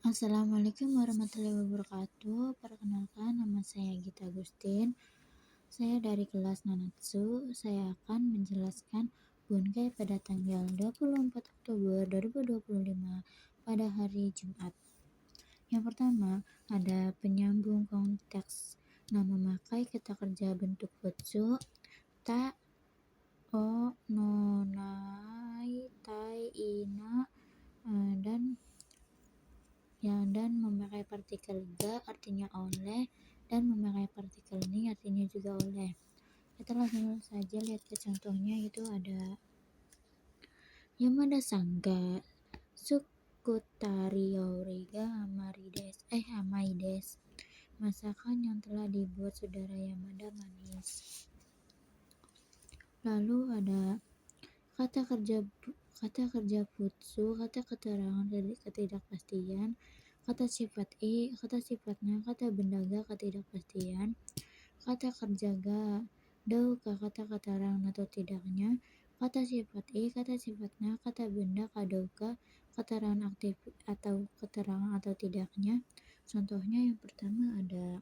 Assalamualaikum warahmatullahi wabarakatuh. Perkenalkan, nama saya Gita Agustin. Saya dari kelas Nanatsu. Saya akan menjelaskan Bunkai pada tanggal 24 Oktober 2025 pada hari Jumat. Yang pertama, ada penyambung konteks. Nah, memakai kata kerja bentuk futsu, ta, o, no, nai, tai, ina, dan memakai partikel ga artinya oleh, dan memakai partikel ni artinya juga oleh. Kita langsung saja lihat ke contohnya, itu ada Yamada Sangga Sukutari Yauriga Amaides. Masakan yang telah dibuat saudara Yamada manis. Lalu ada kata kerja futsu, kata keterangan ketidakpastian, kata sifat kata sifatnya, kata benda ga ketidakpastian, kata kerja ga, dauka kata keterangan atau tidaknya, kata sifat kata sifatnya, kata benda kadauka keterangan aktif atau keterangan atau tidaknya. Contohnya yang pertama ada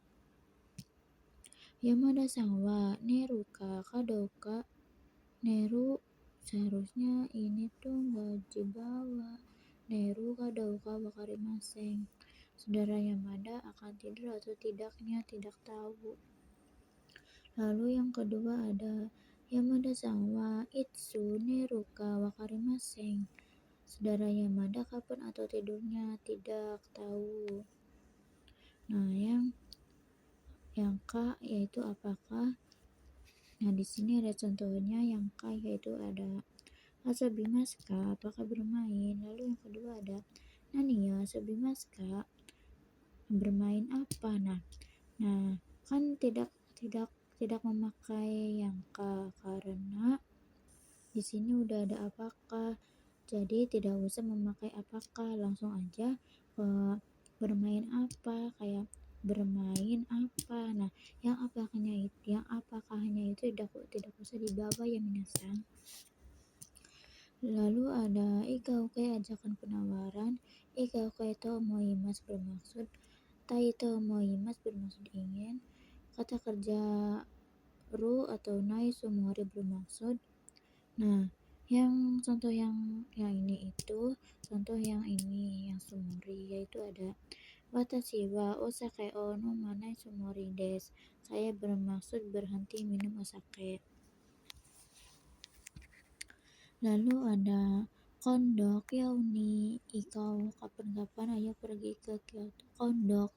Yamada Sangwa Neruka kadauka. Neru seharusnya ini tuh gak dibawa. Neru kadauka wakarimaseng. Saudara Yamada akan tidur atau tidaknya tidak tahu. Lalu yang kedua ada Yamada Sangwa Itsu Neruka wakarimaseng. Saudara Yamada kapan atau tidurnya tidak tahu. Nah, yang K yaitu apakah. Nah, di sini ada contohnya yang K yaitu ada Asobimaska, apakah bermain. Lalu yang kedua ada Nania Asobimaska, bermain apa. Nah, kan tidak memakai yang K karena di sini udah ada apakah, jadi tidak usah memakai apakah, langsung aja bermain apa, kayak bermain apa. Nah, yang apakahnya itu tidak usah dibawa ya minasang. Lalu ada ikauke ajakan penawaran. Ikauke to moimas bermaksud, tai to moimas bermaksud ingin, kata kerja ru atau nai sumori bermaksud. Nah, yang contoh yang ini itu contoh yang ini yang sumori, yaitu ada watashi wa osake o nomanai sumori desu. Saya bermaksud berhenti minum osake. Lalu ada kondok yauni ikau, kapan-kapan ayo pergi ke Kyoto. Kondok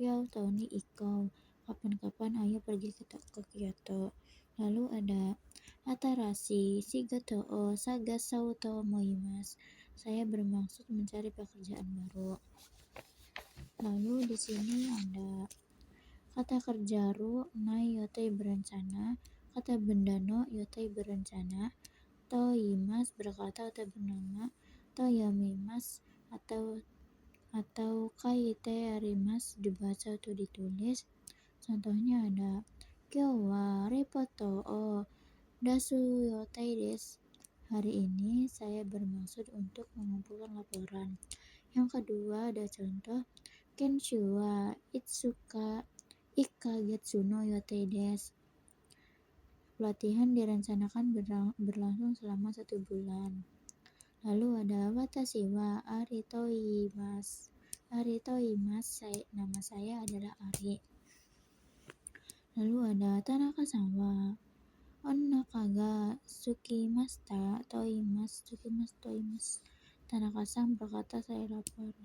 yauto ni ikau, kapan-kapan ayo pergi ke Kyoto. Lalu ada Atarashi shigato o sagasou to omoimasu. Saya bermaksud mencari pekerjaan baru. Lalu di sini ada kata kerja ru nai yotei berencana, kata benda no yotei berencana, toimas berkata atau bernama, toyomimas atau kaite arimas dibaca atau ditulis. Contohnya ada Kyou wa repoto o dasu yotei desu. Hari ini saya bermaksud untuk mengumpulkan laporan. Yang kedua ada contoh Kenshu wa ikkagetsu no yotei desu. Pelatihan direncanakan berlangsung selama 1 bulan. Lalu ada watashi wa aritoimasu. Nama saya adalah Ari. Lalu ada Tanaka-san wa onnaka ga tsukimashita toimasu. Tanaka-san berkata saya lapar.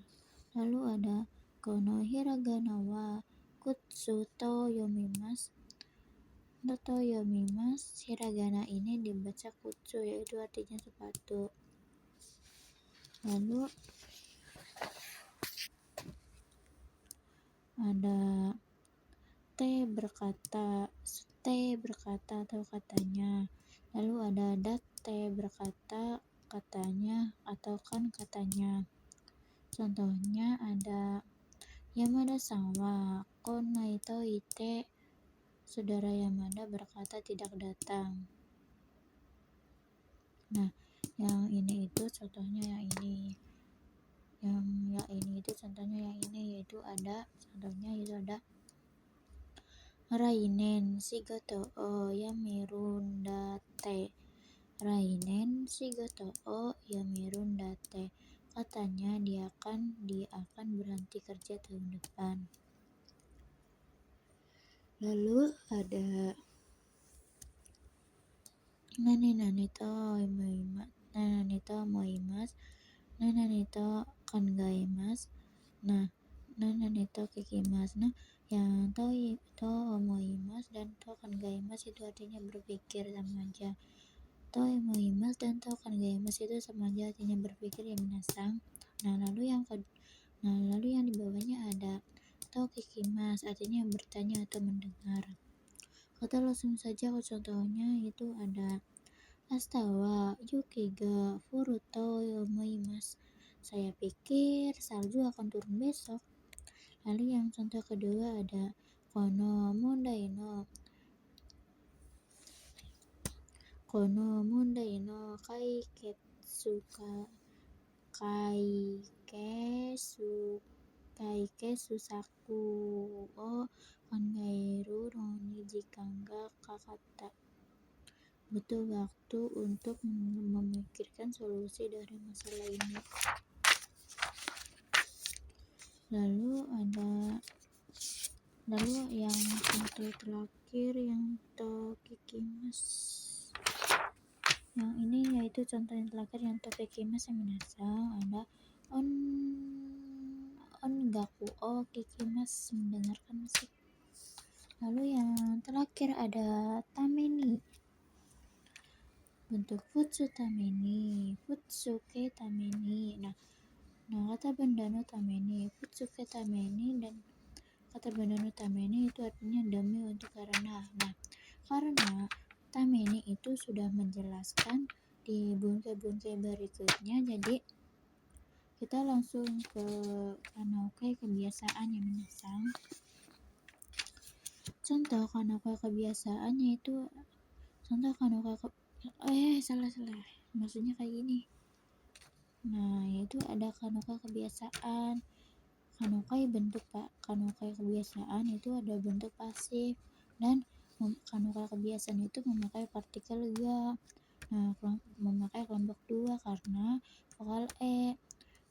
Lalu ada kono hiragana wa kutsu to yomimasu. Hiragana ini dibaca kutsu, yaitu artinya sepatu. Lalu ada te berkata atau katanya. Lalu ada datte berkata katanya atau kan katanya. Contohnya ada Yamada-san wa konnai to ite. Saudara Yamada berkata tidak datang. Nah, yang ini itu contohnya yang ini. Yang itu ada contohnya itu ada Rainen Shigoto o Yamirundate. Rainen Shigoto o Yamirundate. Katanya dia akan berhenti kerja tahun depan. Lalu ada Nani to moimasu, Nani to kangaimasu. Nah, Nani to kikimasu. Nah, yang to moimasu dan to kangaimasu itu artinya berpikir sama aja. To moimasu dan to kangaimasu itu sama aja artinya berpikir ya minasang. Lalu yang di bawahnya ada to kikimasu artinya bertanya atau mendengar. Kata langsung saja contohnya itu ada Astawa Yuki ga furuto yomoimasu. Saya pikir salju akan turun besok. Lalu yang contoh kedua ada kono mondai no kaikesu saku o kangairu no ni jikan ga kakatta. Butuh waktu untuk memikirkan solusi dari masalah ini. Lalu yang contoh terakhir yang to kikimasu. Yang ini yaitu contoh yang terakhir yang to kikimasu yang minasang ada ongaku o kikimasu, mendengarkan musik. Lalu yang terakhir ada tameni. Bentuk futsu futsuke tameni. Nah, kata benda no tameni, futsuke tameni dan kata benda no tameni itu artinya demi untuk karena. Nah, karena tameni itu sudah menjelaskan di bunke-bunke berikutnya, jadi kita langsung ke kanokai kebiasaan yang minasang. Contoh kanokai kebiasaannya itu salah maksudnya kayak gini. Nah, yaitu ada kanokai kebiasaan. Kanokai kebiasaan itu ada bentuk pasif dan kanokai kebiasaan itu memakai partikel ga. Nah, memakai kelompok 2 karena vokal e.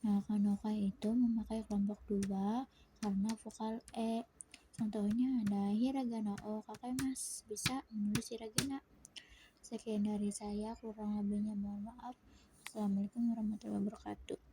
Nah, kanokai itu memakai kelompok 2 karena vokal e. Contohnya ada hiragana o kakaimasu, bisa menulis hiragana. Sekian dari saya, kurang lebihnya mohon maaf. Assalamualaikum warahmatullahi wabarakatuh.